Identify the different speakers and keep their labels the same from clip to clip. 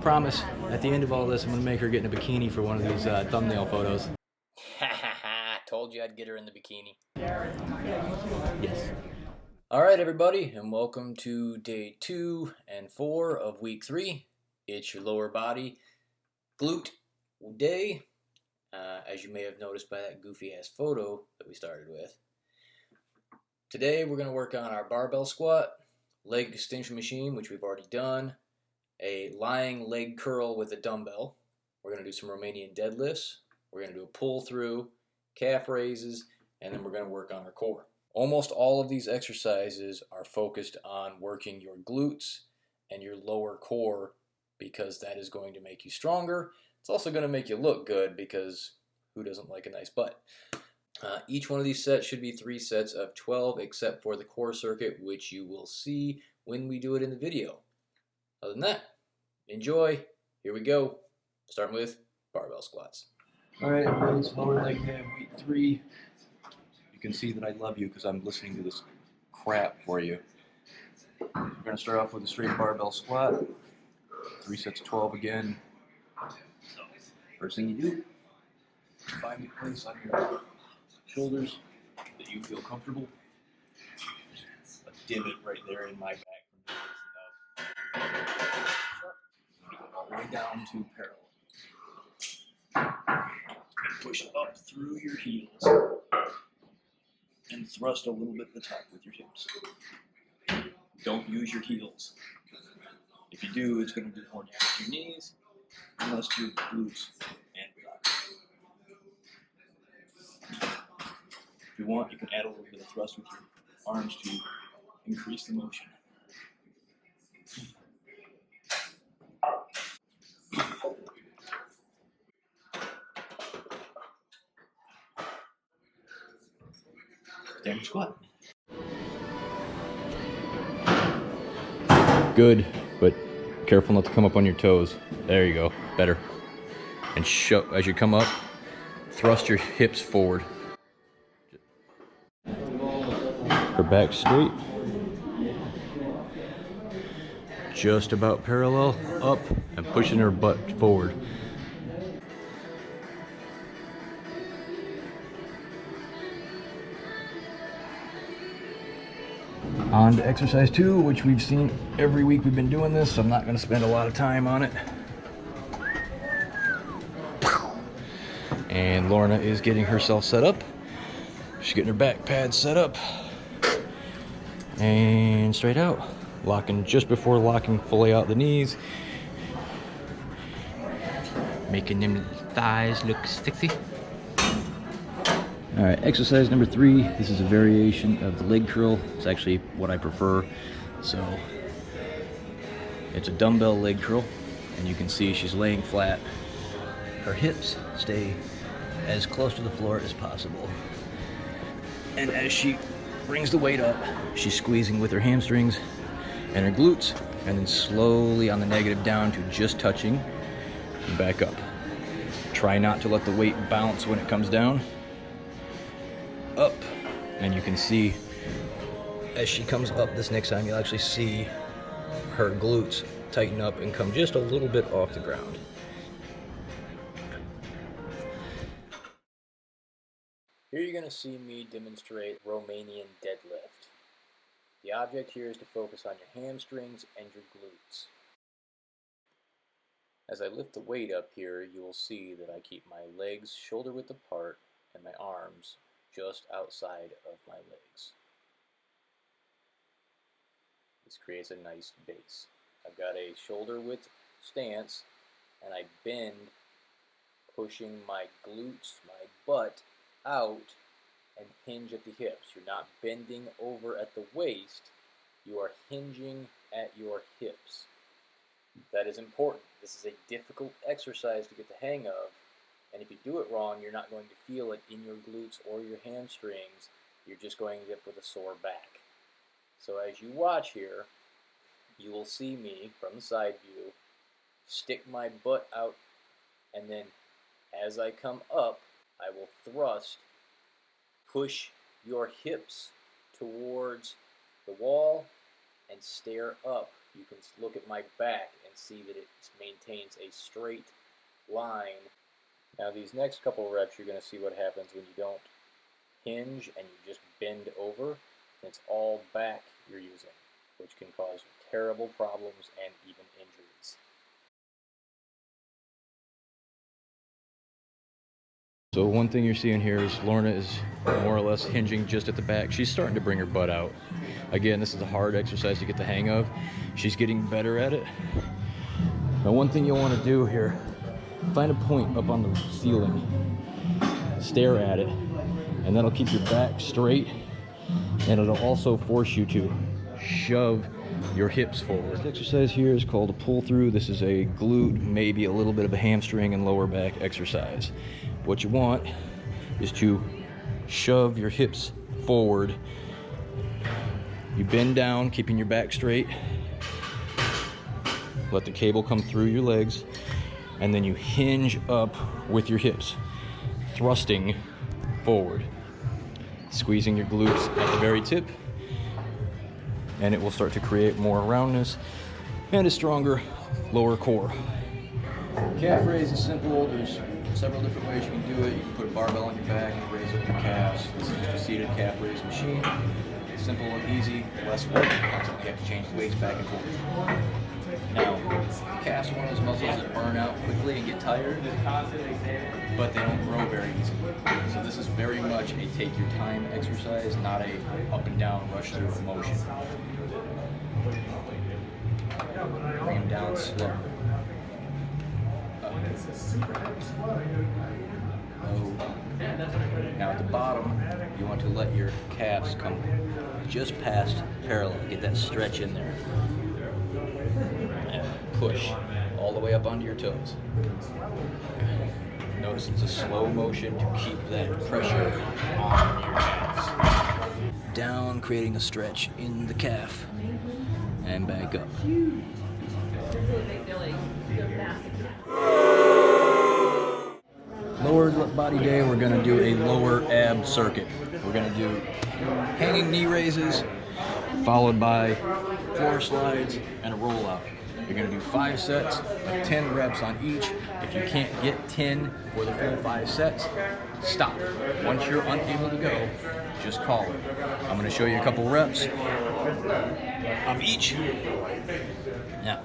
Speaker 1: promise, at the end of all this, I'm going to make her get in a bikini for one of these thumbnail photos.
Speaker 2: Ha ha ha, told you I'd get her in the bikini.
Speaker 1: Yes.
Speaker 2: Alright everybody, and welcome to day 2 and 4 of week 3. It's your lower body glute day, as you may have noticed by that goofy ass photo that we started with. Today we're going to work on our barbell squat, leg extension machine, which we've already done, a lying leg curl with a dumbbell. We're going to do some Romanian deadlifts. We're going to do a pull through, calf raises, and then we're going to work on our core. Almost all of these exercises are focused on working your glutes and your lower core because that is going to make you stronger. It's also going to make you look good because who doesn't like a nice butt? Each one of these sets should be 3 sets of 12 except for the core circuit, which you will see when we do it in the video. Other than that, enjoy. Here we go. Starting with barbell squats.
Speaker 1: Alright, everybody, it's lower leg day of week 3. You can see that I love you because I'm listening to this crap for you. We're going to start off with a straight barbell squat. 3 sets of 12 again. So, first thing you do, find a place on your shoulders that you feel comfortable. There's a divot right there in my back. All the way down to parallel. Push up through your heels and thrust a little bit at the top with your hips. Don't use your heels. If you do, it's going to do more damage to your knees, unless to your glutes and thighs. If you want, you can add a little bit of thrust with your arms to increase the motion. Standard squat. Good, but careful not to come up on your toes. There you go, better. And as you come up, thrust your hips forward. Her back straight. Just about parallel, up, and pushing her butt forward. On to exercise 2, which we've seen every week we've been doing this, so I'm not going to spend a lot of time on it. And Lorna is getting herself set up. She's getting her back pads set up. And straight out. Locking just before locking fully out the knees. Making them thighs look sexy. Alright, exercise number 3. This is a variation of the leg curl. It's actually what I prefer. So, it's a dumbbell leg curl. And you can see she's laying flat. Her hips stay as close to the floor as possible. And as she brings the weight up, she's squeezing with her hamstrings and her glutes, and then slowly on the negative down to just touching and back up. Try not to let the weight bounce when it comes down. Up, and you can see as she comes up this next time, you'll actually see her glutes tighten up and come just a little bit off the ground. Here you're going to see me demonstrate Romanian deadlift. The object here is to focus on your hamstrings and your glutes. As I lift the weight up here, you will see that I keep my legs shoulder width apart and my arms just outside of my legs. This creates a nice base. I've got a shoulder width stance and I bend, pushing my glutes, my butt out and hinge at the hips. You're not bending over at the waist, you are hinging at your hips. That is important. This is a difficult exercise to get the hang of, and if you do it wrong, you're not going to feel it in your glutes or your hamstrings. You're just going to get with a sore back. So as you watch here, you will see me from the side view stick my butt out, and then as I come up, I will thrust, push your hips towards the wall, and stare up. You can look at my back and see that it maintains a straight line. Now these next couple reps, you're going to see what happens when you don't hinge and you just bend over. It's all back you're using, which can cause terrible problems and even injuries.
Speaker 2: So one thing you're seeing here is Lorna is more or less hinging just at the back. She's starting to bring her butt out. Again, this is a hard exercise to get the hang of. She's getting better at it. Now one thing you'll want to do here, find a point up on the ceiling, stare at it, and that'll keep your back straight, and it'll also force you to shove your hips forward. This exercise here is called a pull through. This is a glute, maybe a little bit of a hamstring and lower back exercise. What you want is to shove your hips forward. You bend down, keeping your back straight. Let the cable come through your legs, and then you hinge up with your hips, thrusting forward, squeezing your glutes at the very tip, and it will start to create more roundness and a stronger lower core. Calf raise is simple. There's several different ways you can do it. You can put a barbell on your back and raise up your calves. This is just a seated calf raise machine. It's simple and easy, less work. You constantly have to change the weights back and forth. Now, calves are one of those muscles that burn out quickly and get tired, but they don't grow very easily. So this is very much a take your time exercise, not a up and down rush through a motion. Bring them down slow. Now at the bottom, you want to let your calves come just past parallel. Get that stretch in there. And push all the way up onto your toes. Notice it's a slow motion to keep that pressure on your calves. Down, creating a stretch in the calf. And back up. Lower body day, we're going to do a lower ab circuit. We're going to do hanging knee raises, followed by floor slides and a roll out. You're going to do 5 sets of 10 reps on each. If you can't get 10 for the full 5 sets, stop. Once you're unable to go, just call it. I'm going to show you a couple reps of each. Now,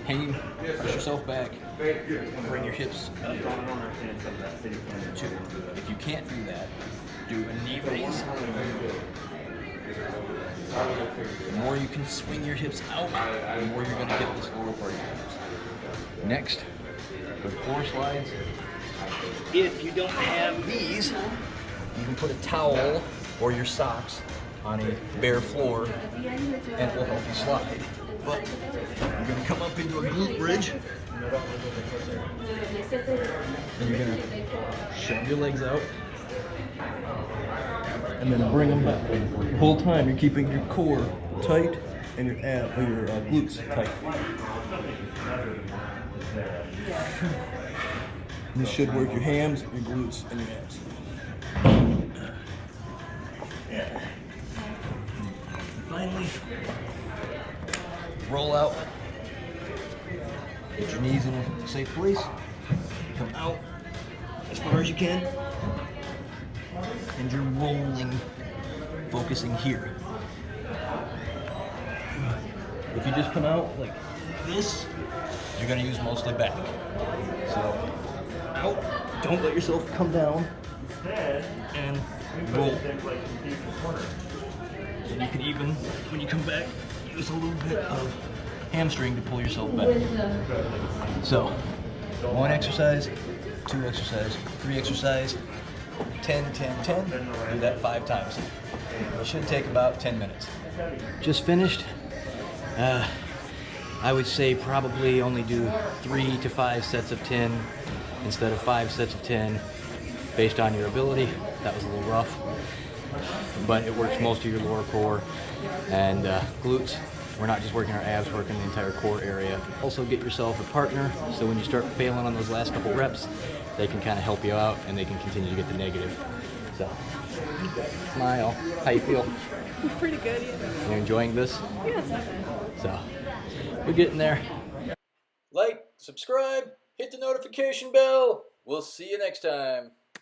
Speaker 2: hanging, push yourself back, bring your hips up. 2. If you can't do that, do a knee raise. The more you can swing your hips out, the more you're going to hit this lower part of your hips. Next, go to floor slides. If you don't have these, you can put a towel or your socks on a bare floor and it will help you slide. But you're going to come up into a glute bridge and you're going to shove your legs out and then bring them back. The whole time you're keeping your core tight and your glutes tight. And this should work your hams, your glutes, and your abs. Yeah. And finally, roll out. Get your knees in a safe place. Come out as far as you can. And you're rolling, focusing here. If you just come out like this, you're going to use mostly back. So, out. Don't let yourself come down. And roll. And you can even, when you come back, use a little bit of hamstring to pull yourself back. So, 1 exercise, 2 exercise, 3 exercise, 10, 10, 10. Do that 5 times. It should take about 10 minutes. Just finished. I would say probably only do 3 to 5 sets of 10 instead of 5 sets of 10 based on your ability. That was a little rough, but it works most of your lower core and glutes. We're not just working our abs, working the entire core area. Also get yourself a partner, so when you start failing on those last couple reps, they can kind of help you out and they can continue to get the negative. So, smile. How you feel?
Speaker 3: Pretty good, yeah.
Speaker 2: You enjoying this?
Speaker 3: Yeah, it's not bad.
Speaker 2: So, we're getting there. subscribe, hit the notification bell. We'll see you next time.